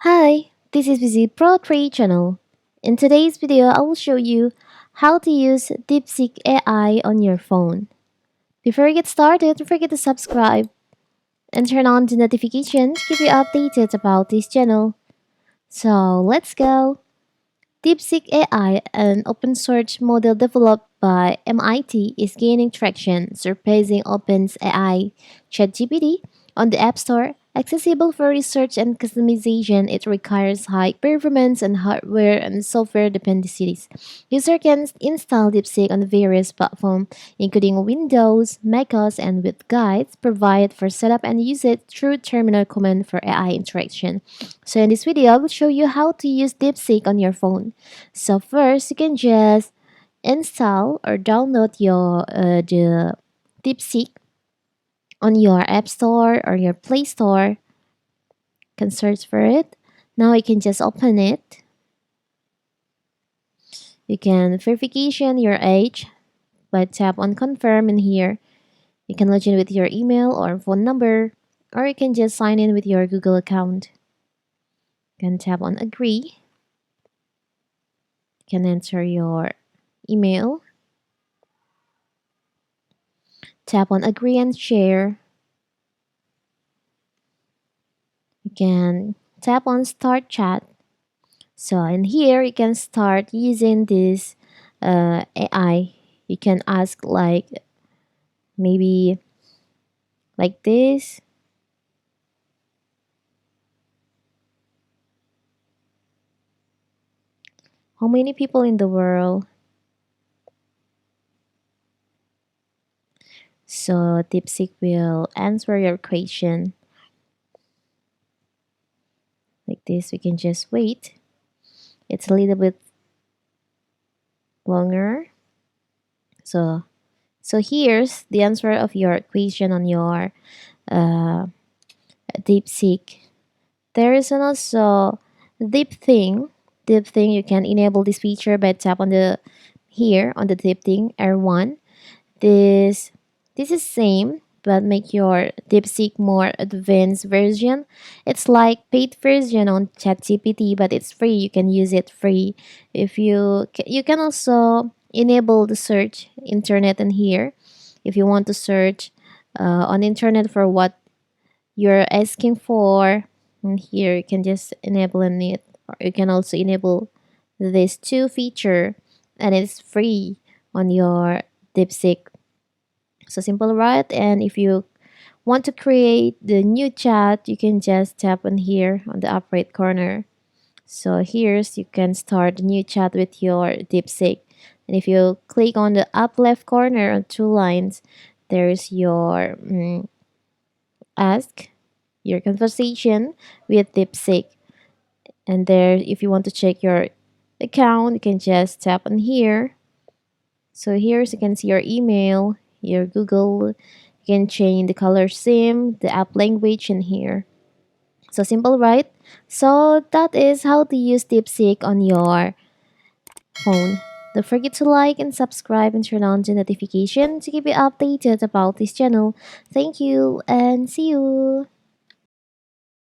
Hi, this is Busy Pro 3 channel. In today's video, I will show you how to use DeepSeek AI on your phone. Before we get started, don't forget to subscribe and turn on the notification to keep you updated about this channel. So let's go! DeepSeek AI, an open source model developed by MIT, is gaining traction, surpassing OpenAI ChatGPT on the App Store. Accessible for research and customization, it requires high performance and hardware and software dependencies. User can install DeepSeek on various platforms, including Windows, macOS, and with guides provided for setup and use it through terminal command for AI interaction. So in this video, I will show you how to use DeepSeek on your phone. So first, you can just install or download the DeepSeek on your App Store or your Play Store. You can search for it. Now you can just open it. You can verification your age by tap on confirm in here. You can log in with your email or phone number, or you can just sign in with your Google account. You can tap on agree. You can enter your email. Tap on agree and share. You can tap on start chat. So in here you can start using this AI. You can ask like maybe like this. How many people in the world? So DeepSeek will answer your question. Like this, we can just wait. It's a little bit longer. So here's the answer of your question on your uh, DeepSeek. There is also deep thing. Deep thing, you can enable this feature by tap on the here on the deep thing R1. This is same but make your DeepSeek more advanced version. It's like paid version on ChatGPT, but it's free. You can use it free. If you can also enable the search internet in here. If you want to search on internet for what you're asking for, and here you can just enable it, or you can also enable this two feature, and it's free on your DeepSeek. So simple, right? And if you want to create the new chat, you can just tap on here on the upper right corner. So here's you can start a new chat with your DeepSeek. And if you click on the up left corner on two lines, there's your ask your conversation with DeepSeek. And there, if you want to check your account, you can just tap on here. So here you can see your email, your Google. You can change the color sim, the app language in here. So simple, right? So that is how to use DeepSeek on your phone. Don't forget to like and subscribe and turn on the notification to keep you updated about this channel. Thank you and see you.